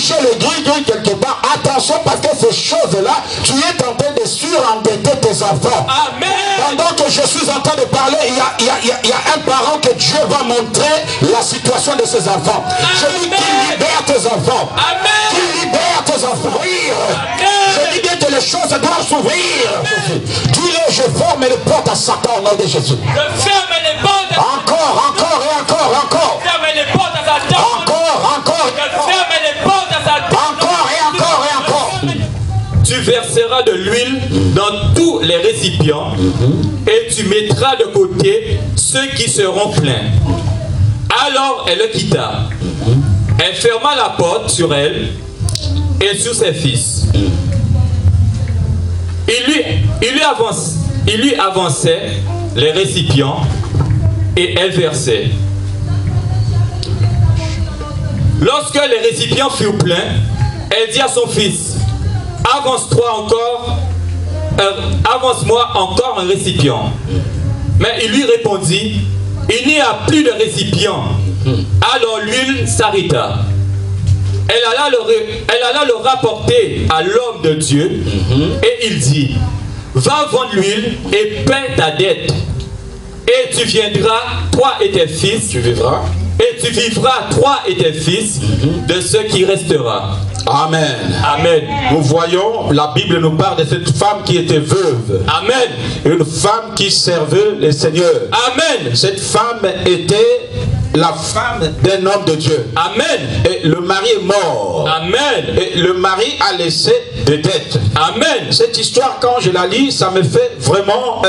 chercher le gris quelque part, attention parce que ces choses-là, tu es en train de surendetter tes enfants. Amen. Pendant que je suis en train de parler, il y a un parent que Dieu va montrer la situation de ses enfants. Amen. Je dis qu'il libère tes enfants. Amen. Qu'il libère tes enfants. Je dis bien que les choses doivent s'ouvrir. Dis-le, je ferme les portes à Satan au nom de Jésus. Je ferme les portes. Encore et encore. Je ferme les portes à Satan. Encore. Je ferme les portes à Satan. Encore et encore. Tu verseras de l'huile dans tous les récipients et tu mettras de côté ceux qui seront pleins. Alors elle le quitta. Elle ferma la porte sur elle et sur ses fils. Il lui avançait les récipients et elle versait. Lorsque les récipients furent pleins, elle dit à son fils: avance-moi encore un récipient. Mais il lui répondit: il n'y a plus de récipient. Alors l'huile s'arrêta. Elle alla le rapporter à l'homme de Dieu et il dit: va vendre l'huile et paie ta dette. Et tu viendras, toi et tes fils, tu vivras, et tu vivras, toi et tes fils, de ce qui restera. Amen. Amen. Nous voyons, la Bible nous parle de cette femme qui était veuve. Amen. Une femme qui servait le Seigneur. Amen. Cette femme était la femme d'un homme de Dieu. Amen. Et le mari est mort. Amen. Et le mari a laissé des dettes. Amen. Cette histoire, quand je la lis, ça me fait vraiment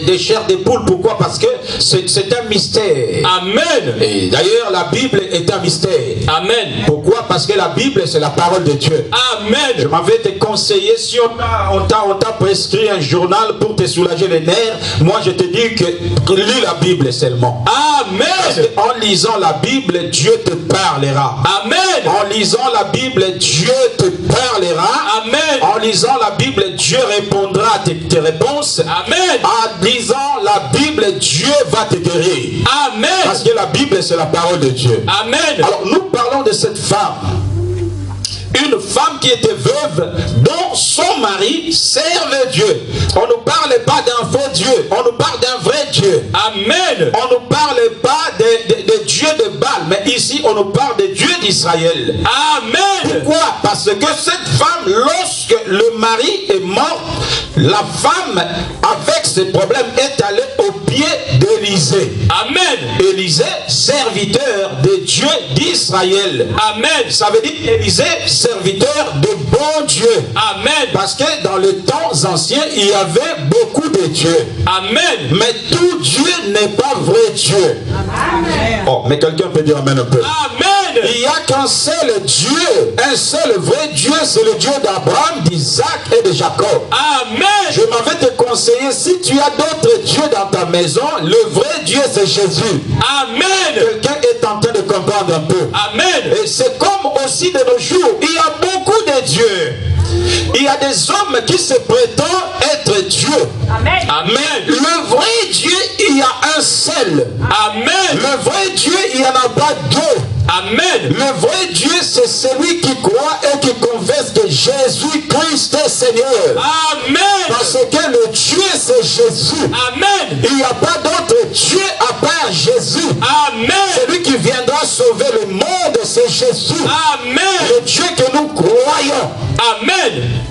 des chairs de poule. Pourquoi? Parce que c'est un mystère. Amen. Et d'ailleurs, la Bible est un mystère. Amen. Pourquoi? Parce que la Bible, c'est la parole de Dieu. Amen. Je m'avais te conseillé, si on t'a prescrit un journal pour te soulager les nerfs, moi je te dis que lis la Bible seulement. Amen. Parce qu'en lisant la Bible, Dieu te parlera. Amen. En lisant la Bible, Dieu te parlera. Amen. En lisant la Bible, Dieu répondra à tes réponses. Amen. En lisant la Bible, Dieu va te guérir. Amen. Parce que la Bible, c'est la parole de Dieu. Amen. Alors, nous parlons de cette femme. Une femme qui était veuve, dont son mari servait Dieu. On ne parle pas d'un faux Dieu, on nous parle d'un vrai Dieu. Amen. On ne parle pas de Dieu de Baal, mais ici on nous parle de Dieu d'Israël. Amen. Pourquoi? Parce que cette femme, lorsque le mari est mort, la femme, avec ses problèmes, est allée au pied d'Élisée. Amen. Élisée, serviteur de Dieu d'Israël. Amen. Ça veut dire Élisée, serviteur de bon Dieu. Amen. Parce que dans les temps anciens, il y avait beaucoup de dieux. Amen. Mais tout Dieu n'est pas vrai Dieu. Amen. Oh, mais quelqu'un peut dire amen un peu. Amen. Il n'y a qu'un seul Dieu, un seul vrai Dieu, c'est le Dieu d'Abraham, d'Isaac et de Jacob. Amen. Je m'avais te conseiller, si tu as d'autres dieux dans ta maison, le vrai Dieu c'est Jésus. Amen. Quelqu'un est en train de comprendre un peu. Amen. Et c'est comme aussi de nos jours, il y a beaucoup de dieux. Il y a des hommes qui se prétendent être Dieu. Amen. Amen. Le vrai Dieu, il y a un seul. Amen. Le vrai Dieu, il n'y en a pas deux. Amen. Le vrai Dieu, c'est celui qui croit et qui confesse que Jésus-Christ est Seigneur. Amen. Parce que le Dieu, c'est Jésus. Amen. Il n'y a pas d'autre Dieu à part Jésus. Amen. Celui qui viendra sauver le monde, c'est Jésus. Amen. Le Dieu que nous croyons. Amen.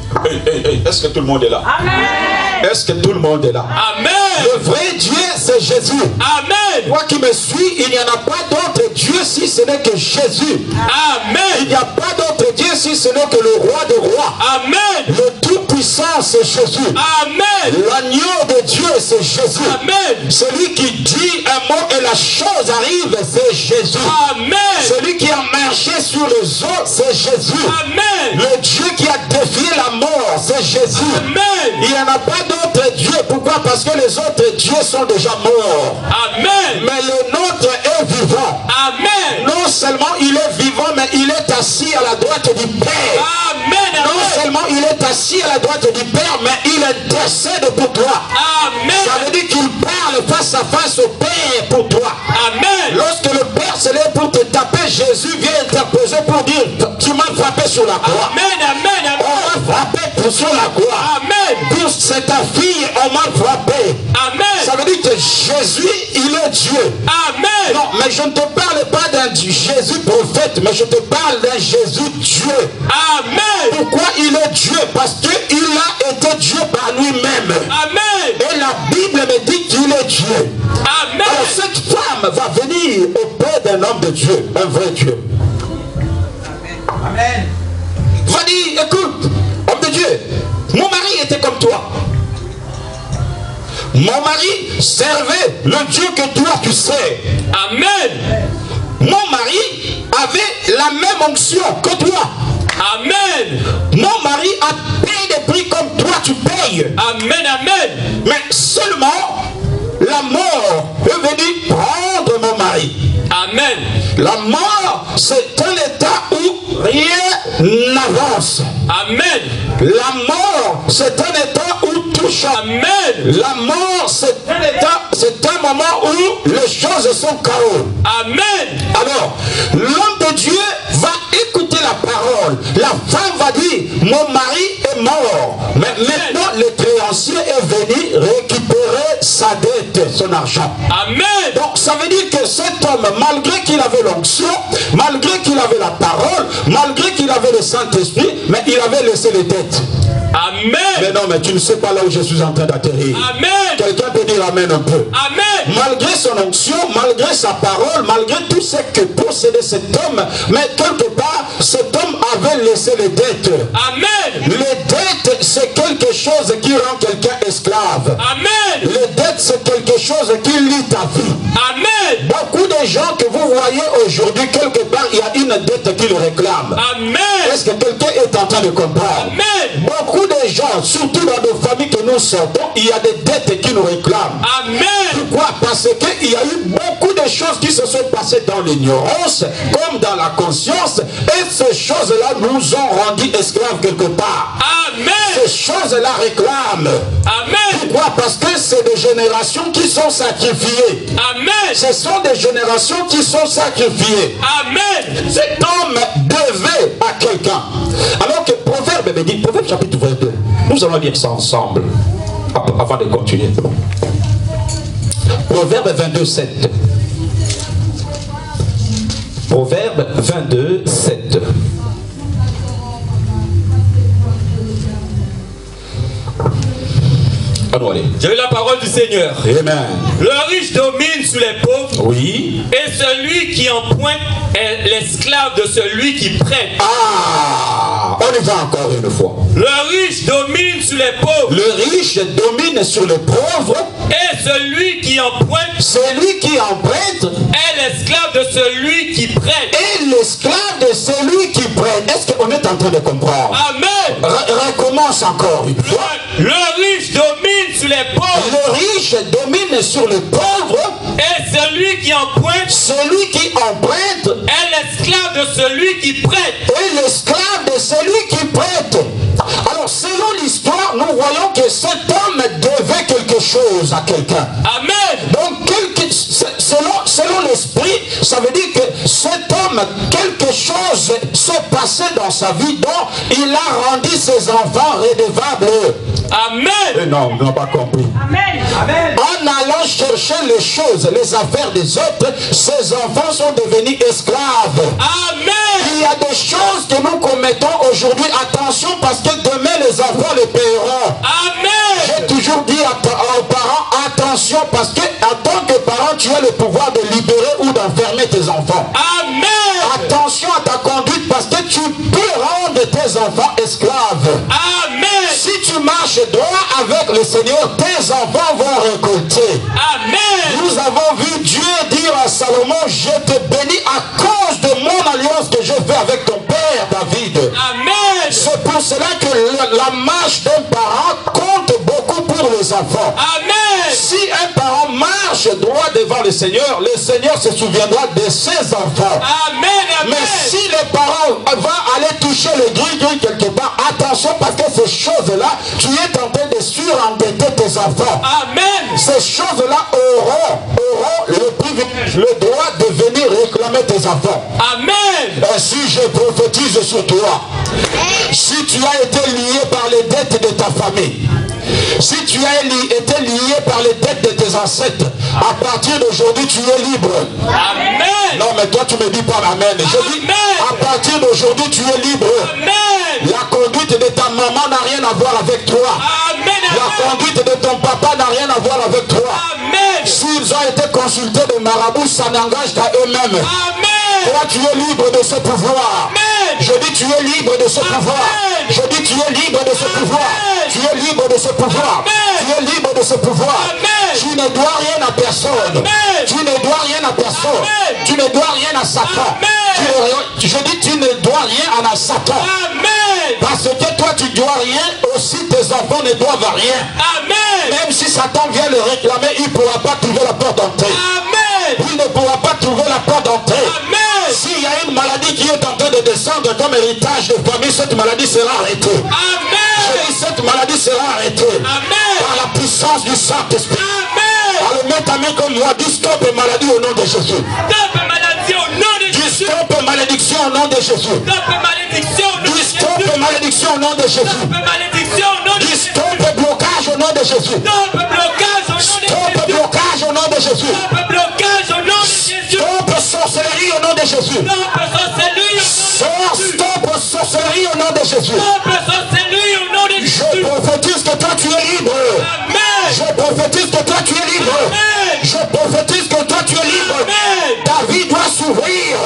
Est-ce que tout le monde est là? Amen. Est-ce que tout le monde est là? Amen. Le vrai Dieu, c'est Jésus. Amen. Moi qui me suis, il n'y en a pas d'autre Dieu si ce n'est que Jésus. Amen. Il n'y a pas d'autre Dieu si ce n'est que le roi des rois. Amen. Le tout-puissant, c'est Jésus. Amen. L'agneau de Dieu, c'est Jésus. Amen. Celui qui dit un mot et la chose arrive, c'est Jésus. Amen. Celui qui a marché sur les eaux, c'est Jésus. Amen. Le Dieu qui a défié la mort, c'est Jésus. Amen. Il n'y en a pas d'autre Dieu. Pourquoi? Parce que les autres dieux sont déjà morts. Amen. Mais le nôtre est vivant. Amen. Non seulement il est vivant, mais il est assis à la droite du Père. Amen. Non seulement il est assis à la droite du Père, mais il intercède pour toi. Amen. Ça veut dire qu'il parle face à face au Père pour toi. Amen. Lorsque le Père se lève pour te taper, Jésus vient interposer pour dire, tu m'as frappé sur la croix. Amen, amen, amen. On m'a frappé sur la croix. Amen. Dire, c'est ta fille, on m'a frappé. Amen. Ça veut dire que Jésus, il est Dieu. Amen. Non, mais je ne te parle pas d'un Jésus prophète, mais je te parle d'un Jésus Dieu. Amen. Pourquoi il est Dieu? Parce qu'il a été Dieu par lui-même. Amen. Et la Bible me dit qu'il est Dieu. Amen. Alors cette femme va venir auprès d'un homme de Dieu, un vrai Dieu. Amen. Va dire, écoute, homme de Dieu, mon mari était comme toi. Mon mari servait le Dieu que toi tu sais. Amen. Mon mari avait la même onction que toi. Amen. Mon mari a payé des prix comme toi tu payes. Amen, amen. Mais seulement la mort est venue prendre mon mari. Amen. La mort, c'est un état où rien n'avance. Amen. La mort, c'est un état où tout change. Amen. La mort, c'est un état, c'est un moment où les choses sont chaos. Amen. Alors, l'homme de Dieu va écouter la parole. La femme va dire, mon mari est mort. Mais maintenant, le créancier est venu récupérer sa dette, son argent. Amen. Donc, ça veut dire que cet homme, malgré qu'il avait l'onction, malgré qu'il avait la parole, malgré qu'il avait le Saint-Esprit, mais il avait laissé les dettes. Amen. Mais non, mais tu ne sais pas là où je suis en train d'atterrir. Amen. Quelqu'un peut dire amen un peu. Amen. Malgré son onction, malgré sa parole, malgré tout ce que possédait cet homme, mais quelque part, cet homme avait laissé les dettes. Amen. Les dettes, c'est quelque chose qui rend quelqu'un esclave. Amen. Les dettes, c'est quelque chose qui lie ta vie. Amen. Beaucoup de gens que vous voyez aujourd'hui, quelque part, il y a une dette qui le réclame. Amen. Est-ce que quelqu'un est en train de comprendre? Amen. Beaucoup de gens, surtout dans nos familles que nous sortons, il y a des dettes qui nous réclament. Amen. Pourquoi? Parce qu'il y a eu beaucoup de choses qui se sont passées dans l'ignorance, comme dans la conscience, et ces choses-là nous ont rendus esclaves quelque part. Amen. Ces choses-là réclament. Amen. Pourquoi? Parce que c'est des générations qui sont sacrifiées. Amen. Ce sont des générations qui sont sacrifiées. Amen. Cet homme devait à quelqu'un. Alors que Proverbe me dit, Proverbe chapitre 22, nous allons lire ça ensemble avant de continuer. Proverbe 22, 7. Proverbe 22, 7. J'ai eu la parole du Seigneur. Amen. Le riche domine sur les pauvres. Oui. Et celui qui emprunte est l'esclave de celui qui prête. Ah, on y va encore une fois. Le riche domine sur les pauvres. Le riche domine sur les pauvres. Et celui qui emprunte Celui qui emprunte est l'esclave de celui qui prête. est l'esclave de celui qui prête. Est-ce qu'on est en train de comprendre? Amen. Recommence encore une fois. Le riche domine sur les pauvres. Le riche domine sur les pauvres. Et celui qui emprunte Celui qui emprunte est l'esclave de celui qui prête. est l'esclave de celui qui prête. Alors, selon l'histoire, nous voyons que cet homme devait quelque chose à quelqu'un. Amen. Donc, selon l'esprit, ça veut dire que cet homme, quelque chose s'est passé dans sa vie, dont il a rendu ses enfants redevables. Amen. Non, on n'a pas compris. Amen. Amen. En allant chercher les choses, les affaires des autres, ses enfants sont devenus esclaves. Amen. Il y a des choses que nous commettons aujourd'hui. Attention, parce que demain les enfants les paieront. Amen. J'ai toujours dit aux parents, attention, parce que en tant que parent, tu as le pouvoir de libérer ou d'enfermer tes enfants. Amen. Attention à ta conduite, parce que tu peux rendre tes enfants esclaves. Amen. Si tu marches droit avec le Seigneur, tes enfants vont récolter. Amen. Nous avons vu Dieu dire à Salomon, je te bénis à cause de mon alliance que je fais avec ton père David. Amen. C'est pour cela que la marche d'un parent compte beaucoup pour les enfants. Amen. Si un parent marche marche droit devant le Seigneur se souviendra de ses enfants. Amen, amen. Mais si les parents vont aller toucher le gris quelque part, attention parce que ces choses-là, tu es en train de surendetter tes enfants. Amen. Ces choses-là auront le privilège, le droit de venir réclamer tes enfants. Amen. Si je prophétise sur toi, si tu as été lié par les dettes de ta famille, si tu as été lié par les dettes de tes ancêtres, à partir d'aujourd'hui tu es libre. Amen. Non mais toi tu me dis pas amen. Je dis à partir d'aujourd'hui tu es libre. Amen. La conduite de ta maman n'a rien à voir avec toi. Amen. La conduite de ton papa n'a rien à voir avec toi. Amen. S'ils ont été consultés de marabout, ça n'engage qu'à eux-mêmes. Amen. Toi tu es libre de ce pouvoir. Amen. Je dis tu es libre de ce pouvoir. Je dis tu es libre de ce pouvoir. Tu es libre de ce pouvoir. Tu es libre de ce pouvoir. Tu ne dois rien à personne. Tu ne dois rien à personne. Tu ne dois rien à Satan. Je dis tu ne dois rien à Satan. Parce que toi tu dois rien, aussi tes enfants ne doivent rien. Amen. Même si Satan vient le réclamer, il ne pourra pas trouver la porte d'entrée. Amen. Il ne pourra pas trouver la porte d'entrée. Amen. S'il y a une maladie qui est en train de descendre comme héritage de famille, cette maladie sera arrêtée. Amen. Je dis cette maladie sera arrêtée. Amen. Par la puissance du Saint-Esprit. Amen. Alors mets ta main comme moi, dis stop maladie au nom de Jésus. Stop maladie au nom de Dis Jésus. stop malédiction au nom de Jésus. Stop malédiction au nom de Dis Jésus. stop malédiction au nom de Jésus. Stop malédiction au nom de Dis Jésus. stop blocage au nom de Jésus. Stop blocage au nom de Jésus. Stop blocage au nom de Jésus. Stop blocage au nom de Jésus. Stop sorcellerie au nom de Jésus. Stop sorcellerie au nom de Jésus. Stop sorcellerie au nom de Jésus. Stop sorcellerie au nom de Je Jésus. prophétise que toi tu es libre. Amen. Je prophétise que toi tu es libre. Amen. Je prophétise que toi tu es libre. Amen. Ta vie doit s'ouvrir.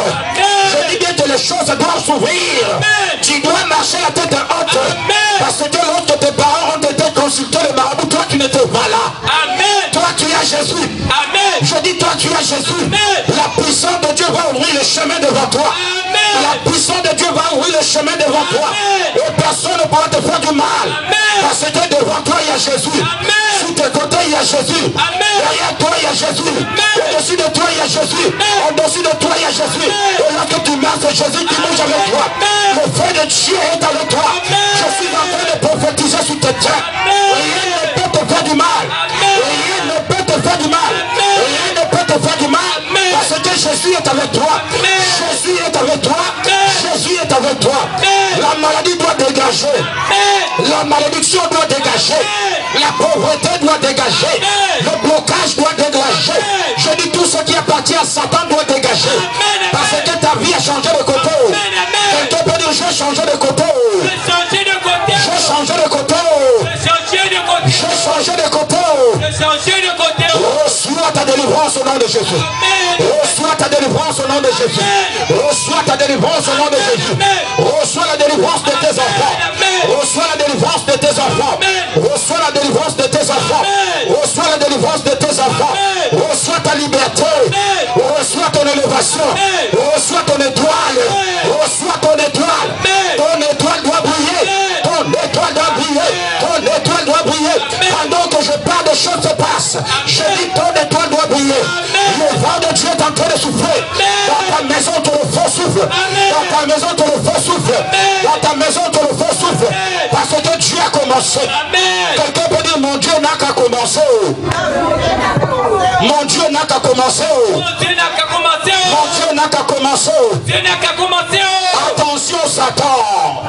Je dis bien que les choses doivent s'ouvrir. Tu dois marcher la tête haute. Amen. Parce que lorsque tes parents ont été consultés le marabout, toi tu n'étais pas là. Amen. Toi tu as Jésus. Amen. Je dis toi tu as Jésus. Amen. La puissance de Dieu va ouvrir le chemin devant toi. Amen. La puissance de Dieu va ouvrir le chemin devant toi. Amen. Et personne ne pourra te faire du mal. Amen. Parce que devant toi il y a Jésus. Amen. Sous tes côtés il y a Jésus. Amen. Derrière toi il y a Jésus. Au-dessus de toi il y a Jésus. Au-dessus de toi il y a Jésus. Et lorsque tu marches, c'est Jésus qui bouge avec toi. Le feu de Dieu est avec toi. Je suis en train de prophétiser sur tes têtes. Rien ne peut te faire du mal. Rien ne peut te faire du mal. Rien ne peut te faire du mal. Parce que Jésus est avec toi. Jésus est avec toi. Jésus est avec toi. La maladie doit dégager. La malédiction doit dégager. La pauvreté doit dégager. Le blocage doit dégager. Je dis tout ce qui appartient à Satan doit dégager. Parce que ta vie a changé de côté. Quelqu'un peut dire j'ai changé de côté. J'ai changé de côté. J'ai changé de côté. J'ai changé de côté. J'ai changé de côté. J'ai changé de côté. Reçois ta délivrance au nom de Jésus. Reçois ta délivrance au nom de Jésus. Reçois ta délivrance au nom de Jésus. Reçois la délivrance de tes enfants. Reçois la délivrance de tes enfants. Reçois la délivrance de tes enfants. Reçois la délivrance de tes enfants. Reçois ta liberté. Reçois ton élévation. Reçois ton étoile. Reçois ton étoile. Ton étoile doit briller. Ton étoile doit briller. Ton étoile doit briller. Pendant que je parle, des choses se passent. Je dis ton étoile doit briller. Le vent de Dieu est en train de souffler. Dans ta maison, ton feu souffle. Dans ta maison, ton feu souffle. Dans ta maison, ton feu souffle. Parce que Dieu a commencé. Quelqu'un peut dire mon Dieu n'a qu'à commencer. Mon Dieu n'a qu'à commencer. Mon Dieu n'a qu'à commencer. Mon Dieu n'a qu'à commencer. Dieu n'a qu'à commencer. Attention Satan.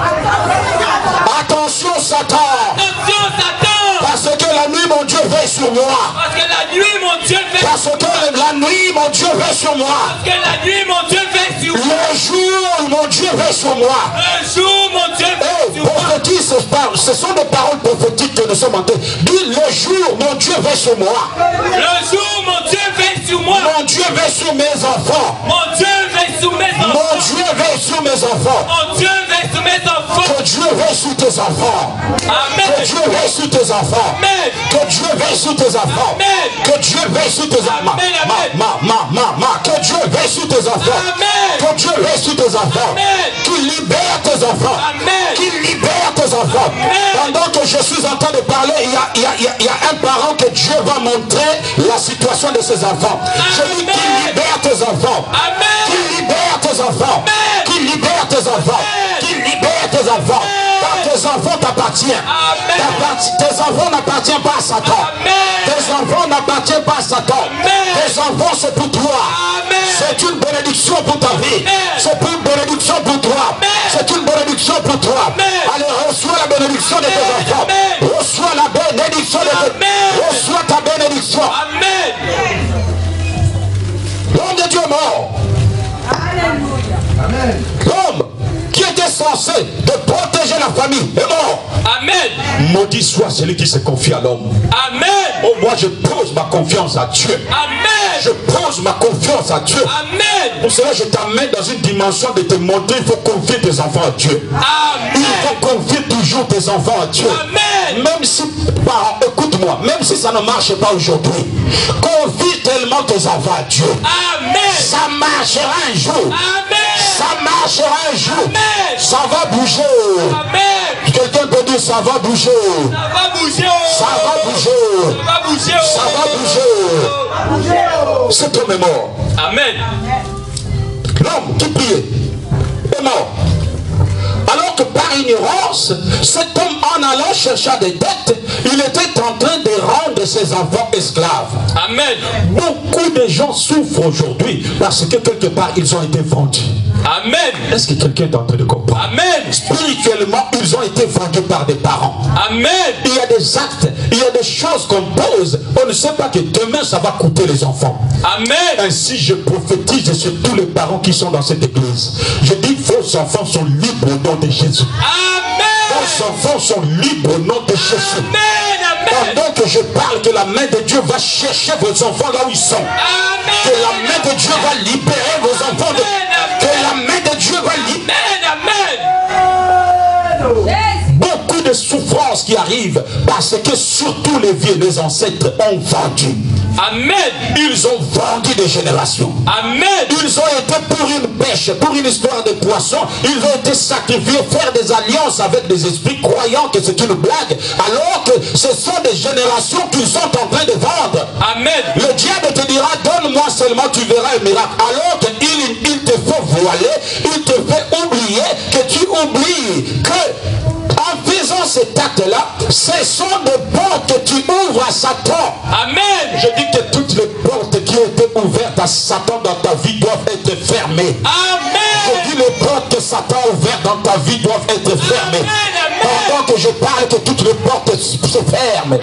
Attention Satan. Attention Satan. Parce que la nuit mon Dieu veille sur moi. Parce que la nuit mon Dieu veille. Parce que la nuit mon Dieu veille sur moi. Parce que la nuit mon Dieu veille sur moi. Le jour mon Dieu veille sur moi. Le jour mon Dieu veille sur moi. Prophétise, ce sont des paroles prophétiques que nous sommes en train. Dis le jour mon Dieu veille sur moi. Le jour mon Dieu veille sur moi. Mon Dieu veille sur mes enfants. Mon Dieu veille sur mes enfants. Mon Dieu veille sur mes enfants. Mon Dieu veille sur mes enfants. Que Dieu veille sur tes enfants. Amen. Que Dieu veille sur tes enfants. Amen. Que Dieu veille sur tes enfants. Amen. Que Dieu veille sur tes enfants. Amen. Que Dieu veille sur tes enfants. Amen. Que Dieu ressuscite tes enfants. Qu'il libère tes enfants. Qu'il libère tes enfants. Pendant que je suis en train de parler, il y a un parent que Dieu va montrer la situation de ses enfants. Je dis qu'il libère tes enfants. Qu'il libère tes enfants. Qu'il libère tes enfants. Qu'il libère tes enfants. Car tes enfants t'appartiennent. Tes enfants n'appartiennent pas à Satan. Tes enfants n'appartiennent pas à Satan. Tes enfants c'est pour toi. C'est une bénédiction pour ta vie. C'est une bénédiction pour toi. C'est une bénédiction pour toi. Allez, reçois la bénédiction de tes enfants. Reçois la bénédiction de tes enfants. Reçois ta bénédiction. L'homme de Dieu est mort. L'homme qui était censé de protéger la famille est mort. Amen. Maudit soit celui qui se confie à l'homme. Amen. Oh, moi je pose ma confiance à Dieu. Amen. Je pose ma confiance à Dieu. Amen. Pour cela je t'amène dans une dimension de te montrer il faut confier tes enfants à Dieu. Amen. Il faut confier toujours tes enfants à Dieu. Amen. Même si, écoute-moi, même si ça ne marche pas aujourd'hui, confie tellement tes enfants à Dieu. Amen. Ça marchera un jour. Amen. Ça marchera un jour. Amen. Ça va bouger. Amen. Quelqu'un peut dire ça va bouger. Ça va bouger. Ça va bouger. Ça va bouger. Ça va bouger. Cet homme est mort. Amen. L'homme qui priait est mort. Alors que par ignorance, cet homme en allant chercher des dettes, il était en train de rendre ses enfants esclaves. Amen. Beaucoup de gens souffrent aujourd'hui parce que quelque part ils ont été vendus. Amen. Est-ce que quelqu'un est en train de comprendre? Amen. Spirituellement, ils ont été vendus par des parents. Amen. Il y a des actes, il y a des choses qu'on pose. On ne sait pas que demain ça va coûter les enfants. Amen. Ainsi, je prophétise sur tous les parents qui sont dans cette église. Je dis, vos enfants sont libres au nom de Jésus. Amen. Vos enfants sont libres au nom de Jésus. Amen. Pendant que je parle, que la main de Dieu va chercher vos enfants là où ils sont. Amen. Que la main de Dieu va libérer vos enfants. Que la main de Dieu va libérer. Beaucoup de souffrances qui arrivent parce que surtout les vieux, les ancêtres ont vendu. Amen. Ils ont vendu des générations. Amen. Ils ont été pour une pêche, pour une histoire de poisson. Ils ont été sacrifiés, faire des alliances avec des esprits croyant que c'est une blague, alors que ce sont des générations qu'ils sont en train de vendre. Amen. Le diable te dira, donne-moi seulement, tu verras un miracle. Alors qu'il te fait voiler, il te fait oublier que tu oublies que en faisant cet acte-là, ce sont des portes que tu ouvres à Satan. Amen. Je dis que toutes les portes qui ont été ouvertes à Satan dans ta vie doivent être fermées. Amen. Je dis les portes que Satan a ouvertes dans ta vie doivent être fermées. Amen. Pendant que je parle, que toutes les portes se ferment. Amen.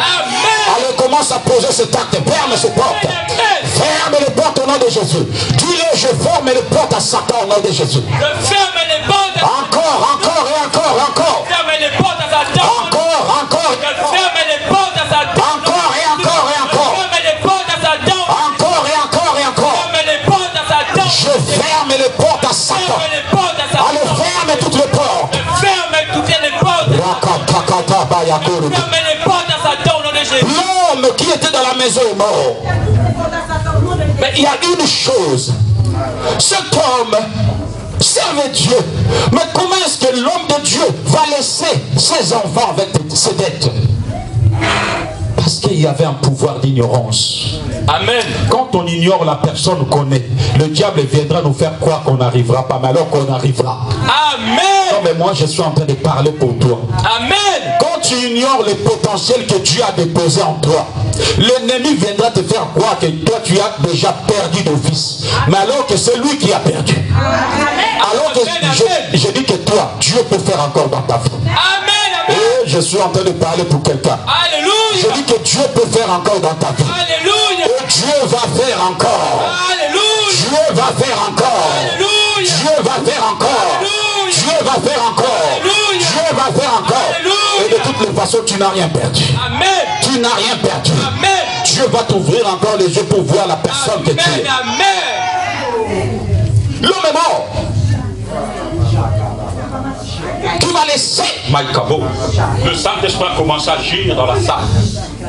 Alors commence à poser cet acte. Ferme ces portes. Amen. Ferme les portes au nom de Jésus. Dis-le, je ferme les portes à Satan au nom de Jésus. Je ferme les portes. Encore et encore. Ferme les portes à Satan. Encore. Je ferme les portes à Satan. Encore et encore. Ferme les portes à Satan. Encore et encore. Ferme les portes à Satan. Je ferme les portes à Satan. Ferme les portes à Satan. Allez, ferme toutes les portes. Ferme toutes les portes. Ferme les portes à Satan au nom de Jésus. L'homme qui était dans la maison est mort. Mais il y a une chose. Cet homme servait Dieu. Mais comment est-ce que l'homme de Dieu va laisser ses enfants avec ses dettes? Parce qu'il y avait un pouvoir d'ignorance. Amen. Quand on ignore la personne qu'on connaît, le diable viendra nous faire croire qu'on n'arrivera pas, mais alors qu'on arrivera. Amen. Non, mais moi je suis en train de parler pour toi. Amen. Quand tu ignores le potentiel que Dieu a déposé en toi, l'ennemi viendra te faire croire que toi tu as déjà perdu d'office. Mais alors que c'est lui qui a perdu. Alors que je dis que toi, Dieu peut faire encore dans ta vie. Amen. Et je suis en train de parler pour quelqu'un. Alléluia. Je dis que Dieu peut faire encore dans ta vie. Alléluia. Et Dieu va faire encore. Alléluia. Dieu va faire encore. Alléluia. Dieu va faire encore. Alléluia. Dieu va faire encore. Alléluia. Dieu va faire encore. Alléluia. Et de toutes les façons, tu n'as rien perdu. Amen. Tu n'as rien perdu. Amen. Dieu va t'ouvrir encore les yeux pour voir la personne que tu es. Amen. L'homme est mort. Tu vas laisser. Maïkabo. Le Saint-Esprit a commencé à agir dans la salle.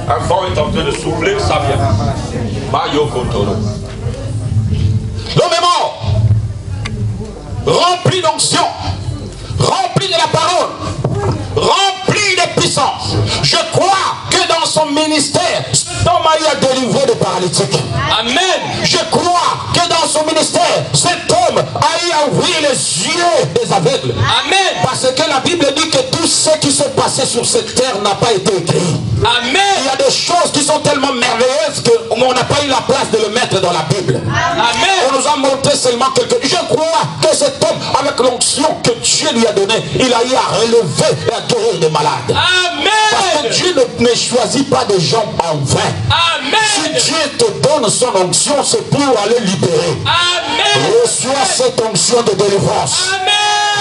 Un vent est en train de souffler, ça vient. Mayo Kotoro. L'homme est mort. rempli d'onction, rempli de la parole, rempli de puissance. Je crois que dans son ministère, cet homme a eu à délivrer des paralytiques. Amen. Je crois que dans son ministère, cet homme a eu à ouvrir les yeux des aveugles. Amen. Parce que la Bible dit que tout ce qui s'est passé sur cette terre n'a pas été écrit. Amen. Il y a des choses qui sont tellement merveilleuses qu'on n'a pas eu la place de le mettre dans la Bible. Amen. On nous a montré seulement quelque chose. Je crois que cet homme, avec l'onction que Dieu lui a donnée, il a eu à relever et à guérir des malades. Amen. Parce que Dieu ne choisit pas des gens en vain. Amen. Si Dieu te donne son onction, c'est pour aller libérer. Amen. Reçois cette onction de délivrance. Amen.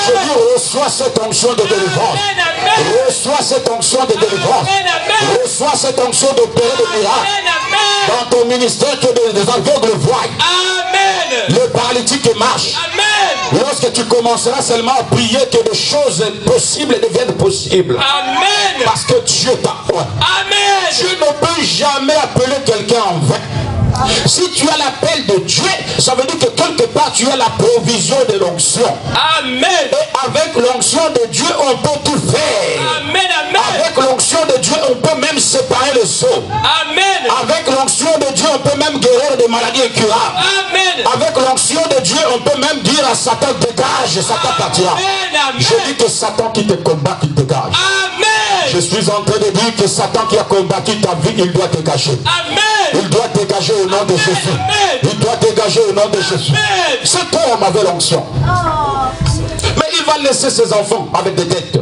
Je dis, reçois cette onction de délivrance. Amen. Reçois cette onction de délivrance. Amen. Reçois cette onction d'opérer des miracles. Amen. Dans ton ministère, que des aveugles voient. Amen. Le paralytique marche. Amen. Lorsque tu commenceras seulement à prier, que des choses possibles deviennent possibles. Amen. Parce que Dieu t'apprend. Amen. Dieu ne peut jamais appeler quelqu'un en vain. Si tu as l'appel de Dieu, ça veut dire que quelque part tu as la provision de l'onction. Amen. Et avec l'onction de Dieu, on peut tout faire. Amen. Amen. Avec l'onction de Dieu, on peut même séparer le sceau. Amen. Avec l'onction de Dieu, on peut même guérir des maladies incurables. Amen. Avec l'onction de Dieu, on peut même dire à Satan, dégage, Satan partira. Amen. Je dis que Satan qui te combat, qu'il dégage. Amen. Je suis en train de dire que Satan qui a combattu ta vie, il doit dégager. Amen. Il doit dégager au nom de Jésus. Amen. Il doit dégager au nom de Jésus. Amen. Cet homme avait l'onction. Mais il va laisser ses enfants avec des dettes.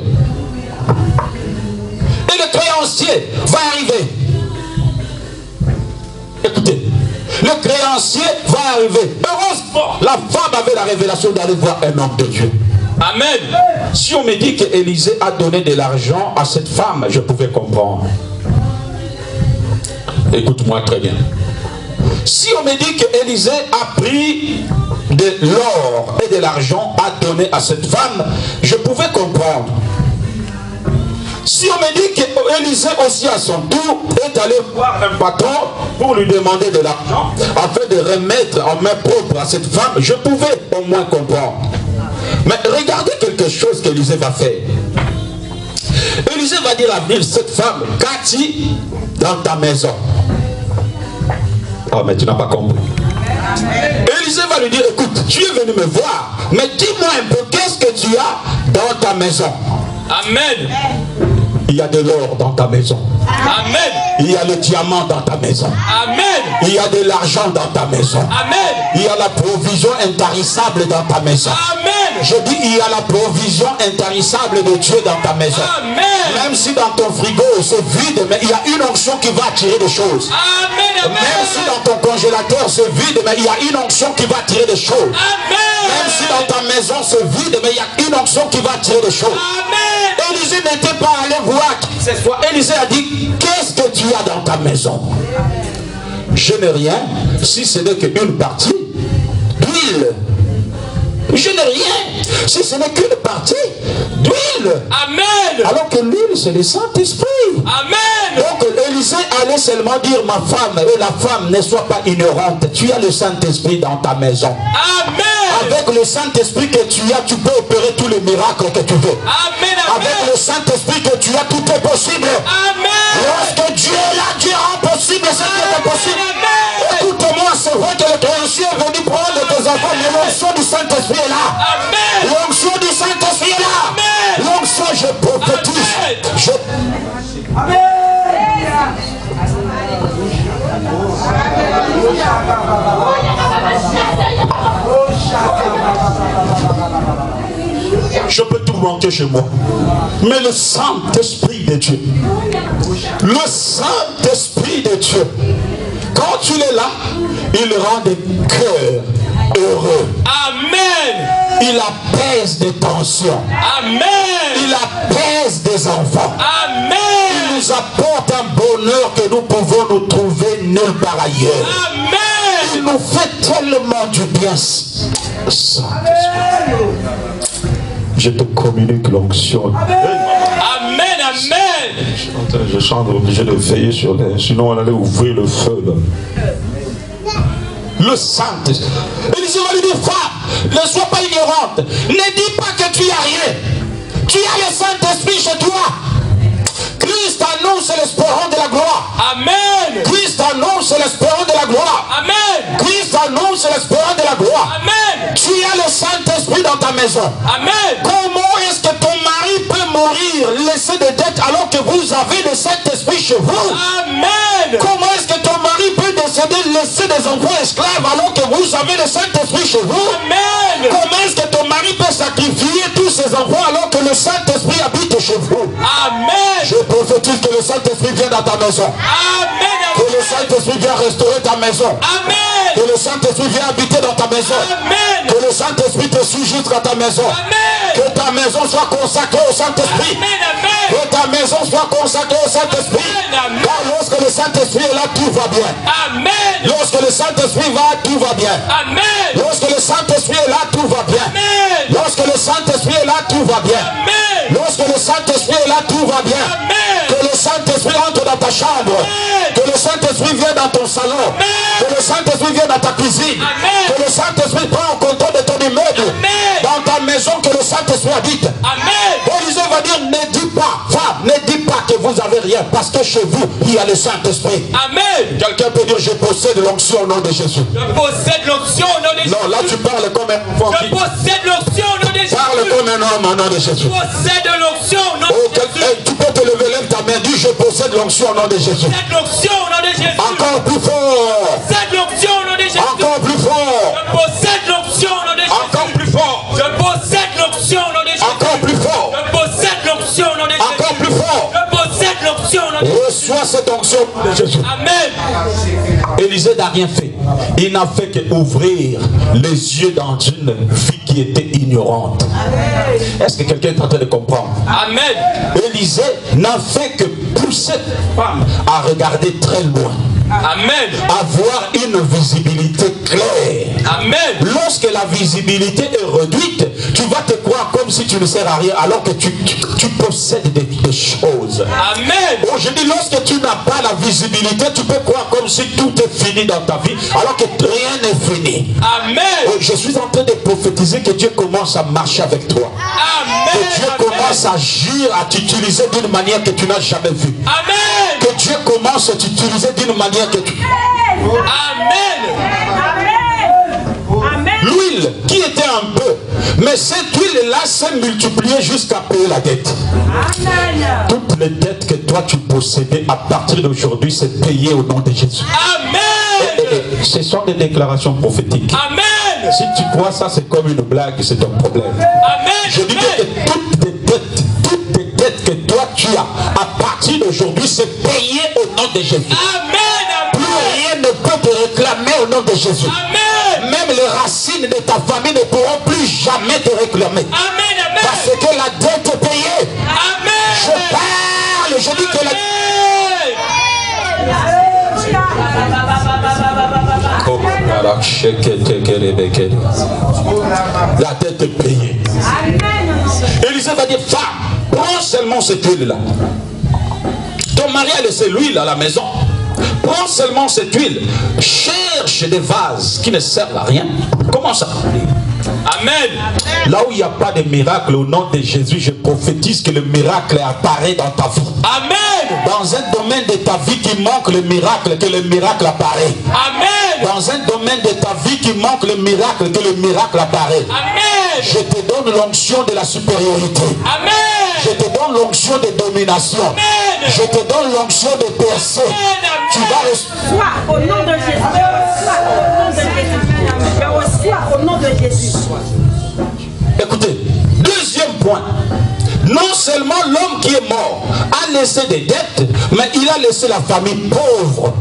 Et le créancier va arriver. Écoutez, le créancier va arriver. Heureusement, la femme avait la révélation d'aller voir un homme de Dieu. Amen. Si on me dit qu'Élisée a donné de l'argent à cette femme, je pouvais comprendre. Écoute-moi très bien. Si on me dit qu'Élisée a pris de l'or et de l'argent à donner à cette femme, je pouvais comprendre. Si on me dit qu'Élisée aussi à son tour est allé voir un patron pour lui demander de l'argent afin de remettre en main propre à cette femme, je pouvais au moins comprendre. Mais regardez quelque chose qu'Élisée va faire. Élisée va dire à cette femme, Cathy, dans ta maison. Oh, mais tu n'as pas compris. Élisée va lui dire, écoute, tu es venu me voir, mais dis-moi un peu, qu'est-ce que tu as dans ta maison? Amen. Il y a de l'or dans ta maison. Amen. Il y a le diamant dans ta maison. Amen. Il y a de l'argent dans ta maison. Amen. Il y a la provision intarissable dans ta maison. Amen. Je dis, il y a la provision intarissable de Dieu dans ta maison. Amen. Même si dans ton frigo c'est vide, mais il y a une onction qui va attirer des choses. Amen. Même si dans ton congélateur c'est vide, mais il y a une onction qui va attirer des choses. Amen. Même si dans ta maison c'est vide, mais il y a une onction qui va attirer des choses. Amen. Élisée n'était pas allé voir qui que ce soit. Élisée a dit, qu'est-ce que tu as dans ta maison? Je n'ai rien, si ce n'est qu'une partie d'huile. Je n'ai rien, si ce n'est qu'une partie d'huile. Amen. Alors que l'huile, c'est le Saint-Esprit. Amen. Donc Élisée allait seulement dire, ma femme, et la femme, ne sois pas ignorante. Tu as le Saint-Esprit dans ta maison. Amen. Avec le Saint-Esprit que tu as, tu peux opérer tous les miracles que tu veux. Amen. Avec le Saint-Esprit que tu as, tout est possible. Amen. Lorsque Dieu est là, Dieu rend possible ce qui est impossible. Écoute-moi, c'est vrai que le créancier est venu prendre tes enfants, mais l'onction du Saint-Esprit est là. Amen. L'onction du Saint-Esprit est là. Amen. L'onction, je prophétise. Amen. Je peux tout manquer chez moi. Mais le Saint-Esprit de Dieu, le Saint-Esprit de Dieu, quand il est là, il rend des cœurs heureux. Amen. Il apaise des tensions. Amen. Il apaise des enfants. Amen. Il nous apporte un bonheur que nous pouvons nous trouver nulle part ailleurs. Amen. Il nous fait tellement du bien. Saint-Esprit, je te communique l'onction. Amen. Amen. Je suis obligé de veiller sur les... Sinon on allait ouvrir le feu là. Le Saint-Esprit. Élisée va lui dire, femme, ne sois pas ignorante. Ne dis pas que tu n'as rien. Tu as le Saint-Esprit chez toi. Christ annonce l'espérance de la gloire. Amen. Christ annonce l'espérance de la gloire. Amen. Christ annonce l'espérance de la gloire. Amen. Tu as le Saint-Esprit dans ta maison. Amen. Comment est-ce que ton mari peut mourir, laisser des dettes, alors que vous avez le Saint-Esprit chez vous? Amen. Comment est-ce que ton mari peut décéder, laisser des enfants esclaves, alors que vous avez le Saint-Esprit chez vous? Amen. Comment est-ce que ton mari peut sacrifier tous ses enfants, alors que le Saint-Esprit habite chez vous? Amen. Je prophétise que le Saint-Esprit vient dans ta maison. Amen. Que le Saint-Esprit vient restaurer ta maison. Amen. Que le Saint-Esprit vient habiter dans ta maison. Amen. Que le Saint-Esprit te suit jusqu'à ta maison. Amen. Que ta maison soit consacrée au Saint-Esprit. Amen. Que ta maison soit consacrée au Saint-Esprit. Amen. Car lorsque le Saint-Esprit est là, tout va bien. Amen. Lorsque le Saint-Esprit va, tout va bien. Amen. Lorsque le Saint-Esprit est là, tout va bien. Amen. Lorsque le Saint-Esprit est là, tout va bien. Amen. Lorsque le Saint-Esprit est là, tout va bien. Amen. Que le Saint-Esprit entre dans ta chambre. Amen. Que le Saint-Esprit vienne dans ton salon. Amen. Que le Saint-Esprit vienne dans ta cuisine. Amen. Que le Saint-Esprit prenne contrôle de ton immeuble. Amen. Dans ta maison, que le Saint-Esprit habite. Amen. Élisée va dire, ne dis pas, femme, ne dis pas que vous avez rien, parce que chez vous, il y a le Saint-Esprit. Amen. Quelqu'un peut dire, je possède l'onction au nom de Jésus. Je possède l'onction au nom de Jésus. Non, là tu parles comme un enfant Je qui possède l'onction au nom de Jésus. parle comme un homme au nom de Jésus. Je possède l'onction au nom Oh, de Jésus. hey, tu peux te lever, lève ta main, dis, je possède l'onction au nom de Jésus. Je possède l'onction au nom de Jésus. Encore plus fort. Je possède l'onction au nom de Jésus. Encore plus fort. Je possède l'onction au nom de Jésus. Encore plus fort. Je possède l'onction au nom de Jésus. Encore plus fort. Je possède l'onction au nom de Jésus. Encore plus fort. Je possède l'onction au nom de Jésus. Reçois cette onction de Jésus. Amen. Élisée n'a rien fait. Il n'a fait qu'ouvrir les yeux dans une fille qui était ignorante. Est-ce que quelqu'un est en train de comprendre? Amen. Élisée n'a fait que pousser cette femme à regarder très loin. Amen. Avoir une visibilité claire. Amen. Lorsque la visibilité est réduite, tu vas te croire comme si tu ne sers à rien, alors que tu possèdes des choses. Amen. Aujourd'hui, lorsque tu n'as pas la visibilité, tu peux croire comme si tout est fini dans ta vie, alors que rien n'est fini. Amen. Je suis en train de prophétiser que Dieu commence à marcher avec toi. Amen. Que Dieu commence à agir, à t'utiliser d'une manière que tu n'as jamais vue. Amen. Que Dieu commence à t'utiliser d'une manière que tu... Amen. L'huile qui était un peu, mais cette huile-là s'est multipliée jusqu'à payer la dette. Toutes les dettes que toi tu possédais à partir d'aujourd'hui, c'est payé au nom de Jésus. Amen. Ce sont des déclarations prophétiques. Amen. Si tu crois ça, c'est comme une blague, c'est un problème. Amen. Je dis que toutes tes dettes que toi tu as à partir d'aujourd'hui, c'est payé au nom de Jésus. Amen. Plus rien ne peut te réclamer au nom de Jésus. Amen. Même les racines de ta famille ne pourront plus jamais te réclamer. Amen. Parce que la dette est payée. Amen. Je parle, je dis que la... La dette est payée. Élisée va dire, femme, prends seulement cette huile-là. Ton mari a laissé l'huile à la maison. Prends seulement cette huile. Cherche des vases qui ne servent à rien. Commence à remplir. Amen. Là où il n'y a pas de miracle, au nom de Jésus, je prophétise que le miracle apparaît dans ta vie. Amen. Dans un domaine de ta vie qui manque le miracle, que le miracle apparaît. Amen. Dans un domaine de ta vie qui manque le miracle, que le miracle apparaît. Amen. Je te donne l'onction de la supériorité. Amen. Je te donne l'onction de domination. Amen. Je te donne l'onction de percer. Tu vas recevoir Au nom de Jésus. Je reçois au nom de Jésus. Écoutez, deuxième point. Non seulement l'homme qui est mort a laissé des dettes, mais il a laissé la famille pauvre.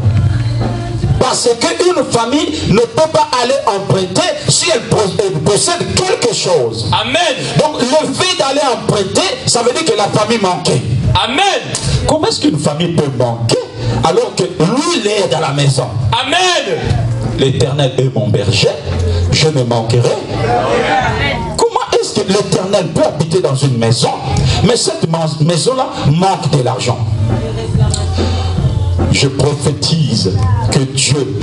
Parce qu'une famille ne peut pas aller emprunter si elle possède quelque chose. Amen. Donc le fait d'aller emprunter, ça veut dire que la famille manquait. Amen. Comment est-ce qu'une famille peut manquer alors que lui, il est dans la maison? Amen. L'Éternel est mon berger, je ne manquerai. Comment est-ce que l'Éternel peut habiter dans une maison, mais cette maison-là manque de l'argent? Je prophétise que Dieu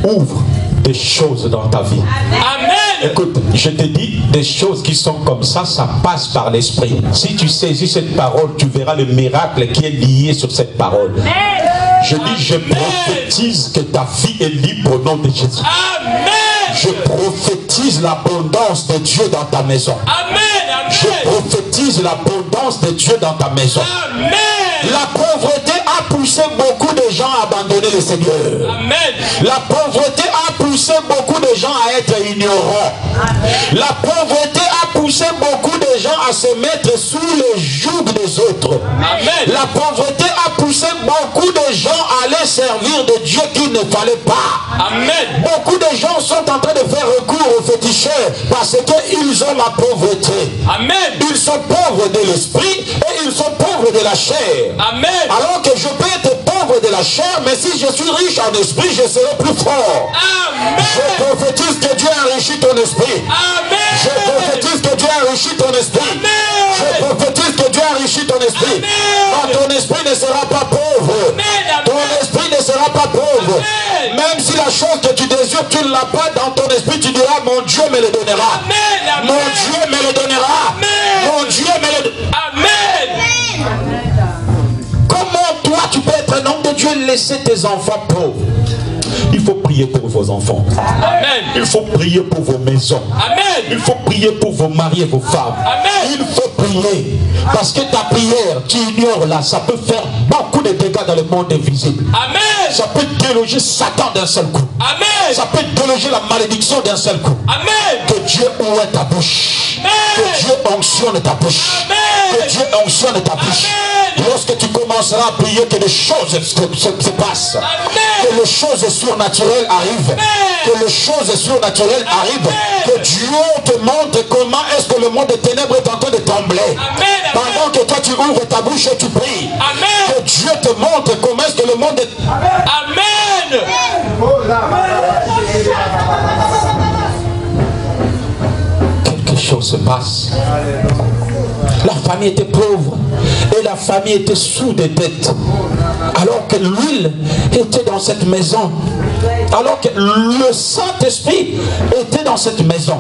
ouvre des choses dans ta vie. Amen. Écoute, je te dis, des choses qui sont comme ça passe par l'esprit. Si tu saisis cette parole, tu verras le miracle qui est lié sur cette parole. Je dis, je prophétise que ta vie est libre au nom de Jésus. Amen. Je prophétise l'abondance de Dieu dans ta maison. Amen. Je prophétise l'abondance de Dieu dans ta maison. Amen. La pauvreté a poussé beaucoup de gens à abandonner le Seigneur. Amen. La pauvreté a poussé beaucoup de gens à être ignorants. La pauvreté a poussé beaucoup de gens à se mettre sous le joug des autres. Amen. La pauvreté a poussé beaucoup de gens à aller servir de Dieu qu'il ne fallait pas. Amen. Beaucoup de gens sont en train de faire recours aux féticheurs parce qu'ils ont la pauvreté. Amen. Ils sont pauvres de l'esprit et ils sont pauvres de la chair. Amen. Alors que je peux être pauvre de la chair, mais si je suis riche en esprit, je serai plus fort. Amen. Je prophétise que Dieu enrichit ton esprit. Amen. Je prophétise que Dieu enrichit ton esprit. Amen. Je prophétise que Dieu enrichit ton esprit. Amen. Ton esprit ne sera pas pauvre. Amen. Ton esprit ne sera pas pauvre. Amen. Même si la chose que tu désires, tu ne l'as pas dans ton esprit, tu diras, mon Dieu me le donnera. Amen. Mon Dieu me le donnera. Amen. Mon Dieu me le donnera. Amen. Comment toi tu peux être un homme de Dieu et laisser tes enfants pauvres? Il faut prier pour vos enfants. Amen. Il faut prier pour vos maisons. Amen. Il faut prier pour vos maris et vos femmes. Amen. Il faut prier. Parce que ta prière, tu ignores là, ça peut faire beaucoup de dégâts dans le monde invisible. Amen. Ça peut déloger Satan d'un seul coup. Amen. Ça peut déloger la malédiction d'un seul coup. Amen. Que Dieu ouvre ta bouche. Amen. Que Dieu onctionne ta bouche. Amen. Que Dieu onctionne ta bouche. Amen. Lorsque tu commenceras à prier, que les choses se passent. Amen. Que les choses surnaturelles arrivent. Amen. Que les choses surnaturelles arrivent. Que Dieu te montre comment est-ce que le monde des ténèbres est en train de trembler. Amen. Pendant que toi tu ouvres ta bouche et tu pries. Amen. Que Dieu te montre comment est-ce que le monde est... Amen. Quelque chose se passe. La famille était pauvre et la famille était sous des dettes. Alors que l'huile était dans cette maison. Alors que le Saint-Esprit était dans cette maison.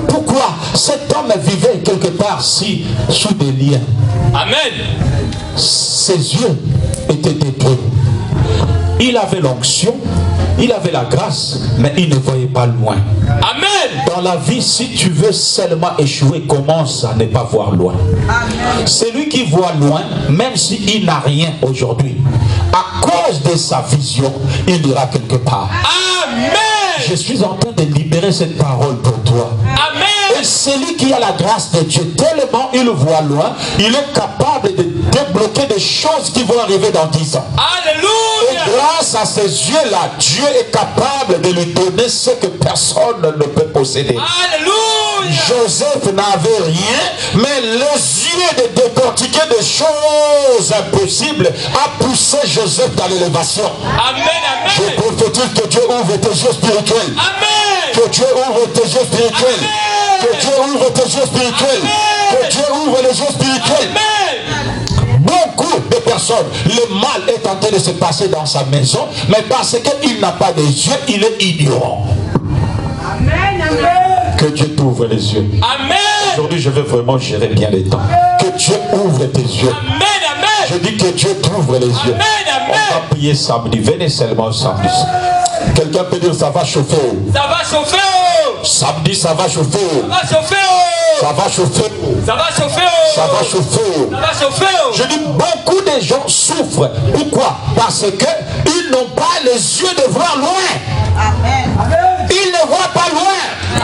Pourquoi cet homme vivait quelque part si sous des liens? Amen. Ses yeux étaient détruits. Il avait l'onction, il avait la grâce, mais il ne voyait pas loin. Amen. Dans la vie, si tu veux seulement échouer, commence à ne pas voir loin. Celui qui voit loin, même s'il n'a rien aujourd'hui, à cause de sa vision, il ira quelque part. Amen. Je suis en train de libérer cette parole pour toi. Amen. Et celui qui a la grâce de Dieu, tellement il voit loin, il est capable de débloquer des choses qui vont arriver dans 10 ans. Et Alléluia. grâce à ces yeux-là, Dieu est capable de lui donner ce que personne ne peut posséder. Alléluia. Joseph n'avait rien, mais les yeux de décortiquer des choses impossibles a poussé Joseph dans l'élévation. Amen. Je Amen. prophétise que Dieu ouvre tes yeux spirituels. Amen. Que Dieu ouvre tes yeux spirituels. Amen. Que Dieu ouvre tes yeux spirituels. Amen. Que Dieu ouvre les yeux spirituels. Amen. Beaucoup de personnes, le mal est en train de se passer dans sa maison, mais parce qu'il n'a pas de yeux, il est ignorant. Amen, amen. Que Dieu t'ouvre les yeux. Amen. Aujourd'hui, je veux vraiment gérer bien les temps. Que Dieu ouvre tes yeux. Amen. Amen. Je dis que Dieu t'ouvre les yeux. Amen. On va Amen. prier samedi. Venez seulement samedi. Quelqu'un peut dire ça va chauffer. Ça va chauffer. Samedi, ça va chauffer. Ça va chauffer. Ça va chauffer. Ça va chauffer. Ça va chauffer. Ça va chauffer. Je dis beaucoup de gens souffrent. Pourquoi? Parce qu'ils n'ont pas les yeux de voir loin. Amen. Ils ne voient pas loin.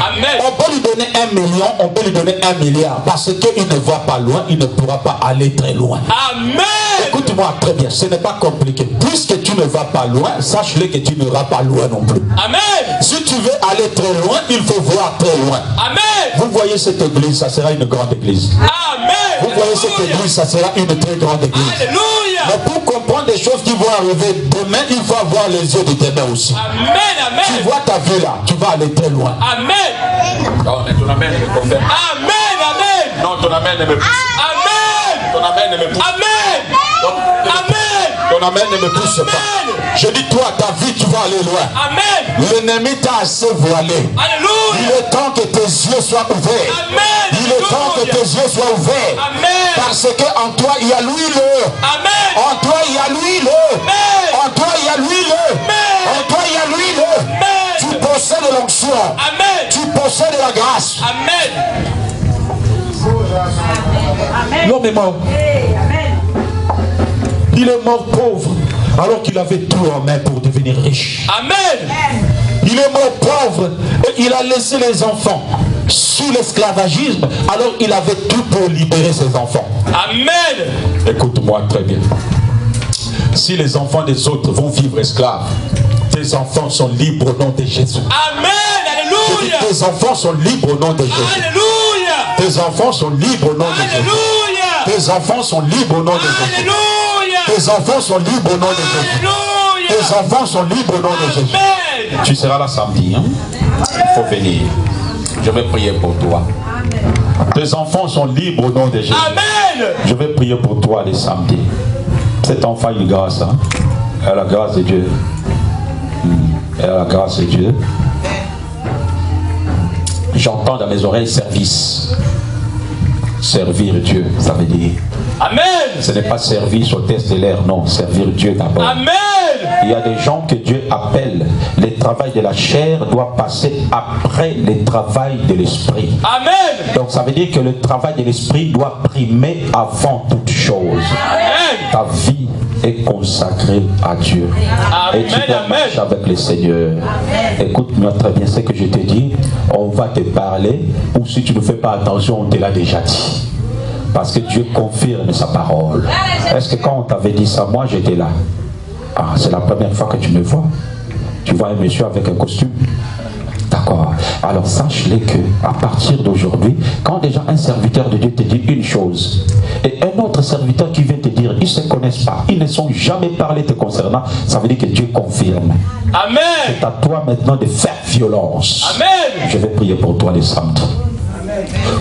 Amen. On peut lui donner 1 million, on peut lui donner 1 milliard. Parce qu'il ne voit pas loin, il ne pourra pas aller très loin. Amen. Écoute-moi très bien, ce n'est pas compliqué. Puisque tu ne vas pas loin, sache-le que tu n'iras pas loin non plus. Amen. Si tu veux aller très loin, il faut voir très loin. Amen. Vous voyez cette église, ça sera une grande église. Amen. Vous voyez cette église, ça sera une très grande église. Alléluia. Mais pour comprendre des choses qui vont arriver demain, il faut avoir les yeux de tes mains aussi. Amen. Tu Amen. vois ta vie là, tu vas aller très loin. Amen. Non, mais ton amen me confirme. Amen. Amen. Non, ton amen ne me pousse. Amen. Ton amen ne me pousse. Amen. Amen. Ton amen ne me pousse pas. Amen. Je dis toi, ta vie, tu vas aller loin. Amen. L'ennemi t'a assez voilé. Alléluia. Il est temps que tes yeux soient ouverts. Amen. Il est temps que tes yeux soient ouverts. Amen. Parce qu'en toi, il y a l'huile. Amen. En toi, il y a l'huile. Amen. En toi, il y a l'huile. Amen. En toi, il y a l'huile. Amen. Tu possèdes de l'onction. Amen. Tu possèdes de la grâce. Amen. L'homme est mort. Il est mort pauvre, alors qu'il avait tout en main pour devenir riche. Amen. Il est mort pauvre et il a laissé les enfants sous l'esclavagisme, alors il avait tout pour libérer ses enfants. Amen. Écoute-moi très bien. Si les enfants des autres vont vivre esclaves, tes enfants sont libres au nom de Jésus. Amen. Alléluia. Tes enfants sont libres au nom de Jésus. Alléluia. Tes enfants sont libres au nom de Jésus. Alléluia. Tes enfants sont libres au nom de Jésus. Alléluia. Tes enfants sont libres au nom de Jésus. Alléluia. Tes enfants sont libres au nom de Jésus. Amen. Tu seras là samedi. Hein? Il faut venir. Je vais prier pour toi. Tes enfants sont libres au nom de Jésus. Amen. Je vais prier pour toi les samedis. Cet enfant a une grâce. Hein? Elle a la grâce de Dieu. Elle a la grâce de Dieu. J'entends dans mes oreilles service. Servir Dieu, ça veut dire. Amen. Ce n'est pas servir au test de l'air, non. Servir Dieu d'abord. Amen. Il y a des gens que Dieu appelle. Le travail de la chair doit passer après le travail de l'esprit. Amen. Donc ça veut dire que le travail de l'esprit doit primer avant toute chose. Amen. Ta vie est consacrée à Dieu. Amen. Et tu dois marcher avec le Seigneur. Écoute-moi très bien ce que je te dis. On va te parler, ou si tu ne fais pas attention, on te l'a déjà dit. Parce que Dieu confirme sa parole. Est-ce que quand on t'avait dit ça, moi j'étais là? Ah, c'est la première fois que tu me vois. Tu vois un monsieur avec un costume. D'accord. Alors sache-le que à partir d'aujourd'hui, quand déjà un serviteur de Dieu te dit une chose, et un autre serviteur qui vient te dire, ils ne se connaissent pas, ils ne sont jamais parlé te concernant, ça veut dire que Dieu confirme. Amen. C'est à toi maintenant de faire violence. Amen. Je vais prier pour toi les samedis.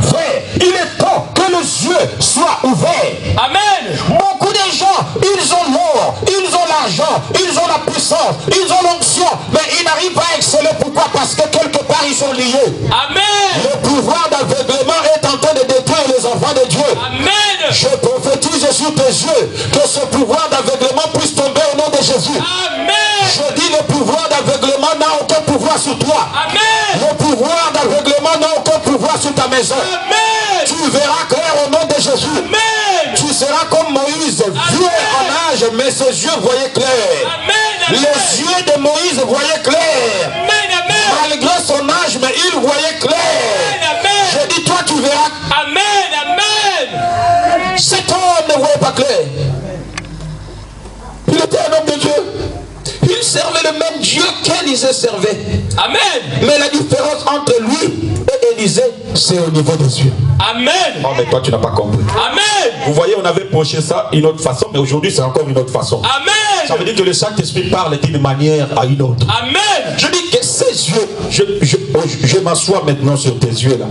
Frère, il est temps que les yeux soient ouverts. Amen. Beaucoup de gens, ils ont l'or, ils ont l'argent, ils ont la puissance, ils ont l'onction, mais ils n'arrivent pas à exceller. Pourquoi? Parce que quelque part ils sont liés. Amen. Le pouvoir d'aveuglement est en train de détruire les enfants de Dieu. Amen. Je prophétise sur tes yeux que ce pouvoir d'aveuglement puisse tomber au nom de Jésus. Amen. Je dis le pouvoir d'aveuglement n'a aucun pouvoir sur toi. Amen. Le pouvoir d'aveuglement n'a aucun pouvoir sur ta maison. Amen. Tu verras clair au nom de Jésus. Amen. Tu seras comme Moïse, vieux en âge, mais ses yeux voyaient clair. Amen. Les yeux de Moïse voyaient clair. Amen. Amen. Malgré son âge, mais il voyait clair. Amen. Je dis, toi, tu verras. Amen. Amen. Cet homme ne voyait pas clair. Il était un homme de Dieu. Il servait le même Dieu qu'Élisée servait. Amen. Mais la différence entre lui et Élisée, c'est au niveau des yeux. Amen. Oh, mais toi, tu n'as pas compris. Amen. Vous voyez, on avait prêché ça d'une autre façon, mais aujourd'hui, c'est encore une autre façon. Amen. Ça veut dire que le Saint-Esprit parle d'une manière à une autre. Amen. Je dis que ces yeux, je m'assois maintenant sur tes yeux là.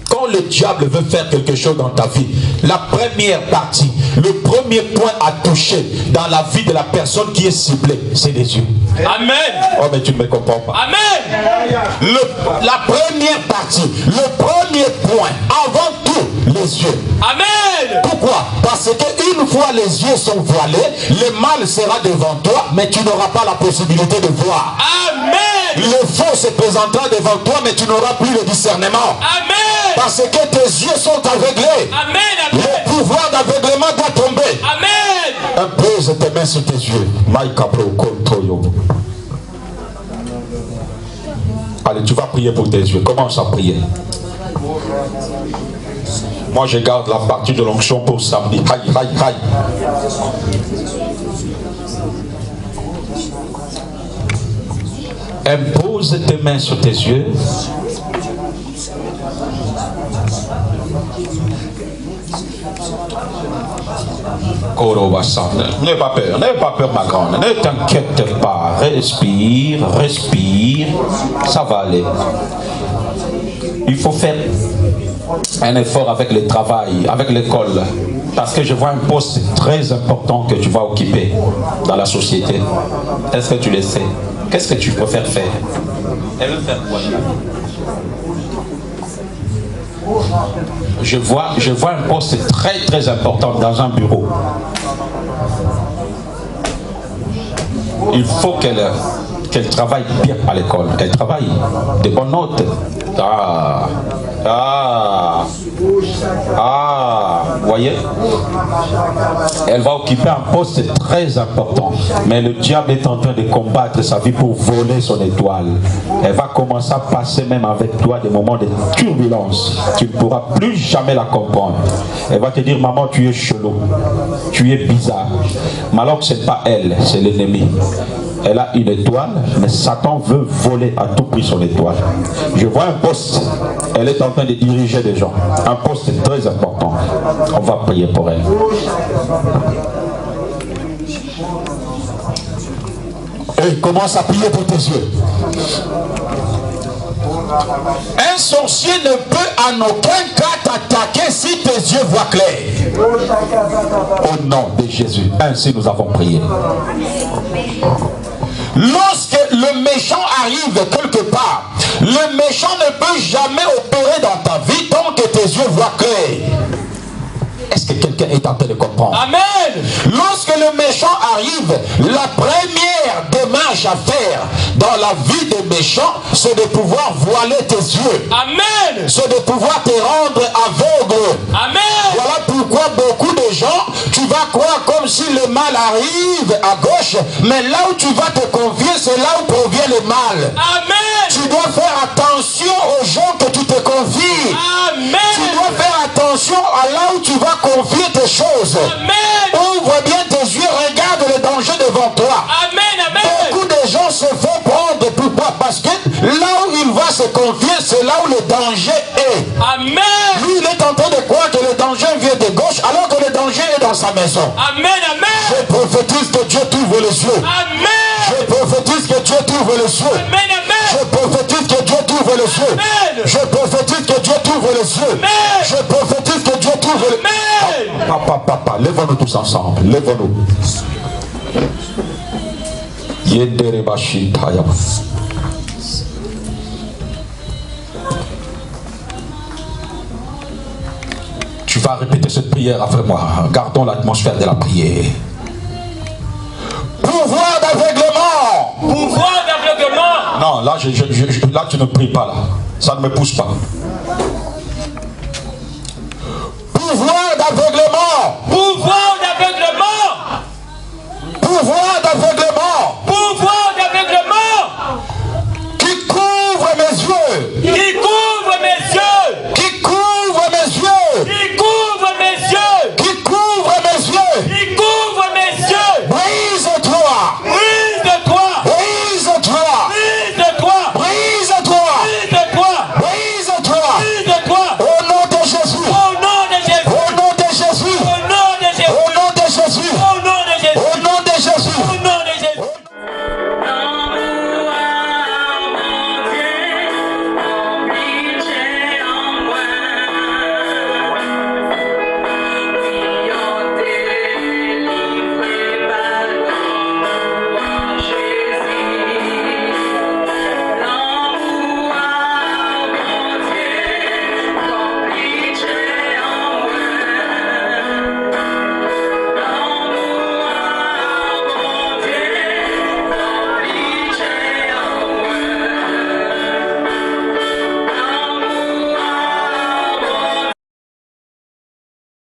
Quand le diable veut faire quelque chose dans ta vie, la première partie, le premier point à toucher dans la vie de la personne qui est ciblée, c'est les yeux. Amen. Oh, mais tu ne me comprends pas. Amen. La première partie, le premier point, avant tout, les yeux. Amen. Pourquoi? Parce qu'une fois les yeux sont voilés, le mal sera devant toi, mais tu n'auras pas la possibilité de voir. Amen. Le faux se présentera devant toi, mais tu n'auras plus le discernement. Amen. Parce que tes yeux sont aveuglés. Amen. Le pouvoir d'aveuglement doit tomber. Amen. Impose tes mains sur tes yeux. Allez, tu vas prier pour tes yeux. Commence à prier. Moi, je garde la partie de l'onction pour samedi. Aïe, aïe, aïe. Impose tes mains sur tes yeux. N'aie pas peur ma grande, ne t'inquiète pas, respire, respire, ça va aller. Il faut faire un effort avec le travail, avec l'école. Parce que je vois un poste très important que tu vas occuper dans la société. Est-ce que tu le sais? Qu'est-ce que tu préfères faire? Elle veut faire quoi? Je vois un poste très important dans un bureau. Il faut qu'elle travaille bien à l'école, qu'elle travaille de bonnes notes. Vous voyez? Elle va occuper un poste très important. Mais le diable est en train de combattre sa vie pour voler son étoile. Elle va commencer à passer même avec toi des moments de turbulence. Tu ne pourras plus jamais la comprendre. Elle va te dire, maman, tu es chelou. Tu es bizarre. Mais alors que ce n'est pas elle, c'est l'ennemi. Elle a une étoile, mais Satan veut voler à tout prix son étoile. Je vois un poste. Elle est en train de diriger des gens. Un poste très important. On va prier pour elle. Et commence à prier pour tes yeux. Un sorcier ne peut en aucun cas t'attaquer si tes yeux voient clair. Au nom de Jésus. Ainsi nous avons prié. Lorsque le méchant arrive quelque part, le méchant ne peut jamais opérer dans ta vie tant que tes yeux voient clair. Est-ce que quelqu'un est en train de comprendre? Amen. Lorsque le méchant arrive, la première démarche à faire dans la vie des méchants, c'est de pouvoir voiler tes yeux. Amen. C'est de pouvoir te rendre aveugle. Amen. Voilà pourquoi beaucoup de gens, tu vas croire comme si le mal arrive à gauche, mais là où tu vas te confier, c'est là où provient le mal. Amen. Tu dois faire attention aux gens que tu te confies. Amen. Tu dois faire attention à là où tu vas confier tes choses. Amen. Ouvre bien tes yeux, regarde le danger devant toi. Amen. Amen. Beaucoup de gens se font prendre pour quoi? Parce que là où il va se confier, c'est là où le danger est. Amen. Lui, il est en train de croire que le danger vient de gauche, alors que le danger est dans sa maison. Amen. Amen. Je prophétise que Dieu t'ouvre les yeux. Amen. Je prophétise que Dieu t'ouvre les yeux. Amen. Amen. Je prophétise que Dieu t'ouvre les yeux. Amen. Je prophétise que Dieu t'ouvre les yeux. Amen. Je prophétise que Dieu t'ouvre les yeux. Amen. Papa, lève-nous tous ensemble. Lève-nous. Tu vas répéter cette prière après moi. Gardons l'atmosphère de la prière. Pouvoir d'aveuglement. Pouvoir d'aveuglement. Non, là, là, tu ne pries pas là. Ça ne me pousse pas. Pouvoir d'aveuglement. Pouvoir d'aveuglement. Pouvoir d'aveuglement. Pouvoir d'aveuglement. Qui couvre mes yeux.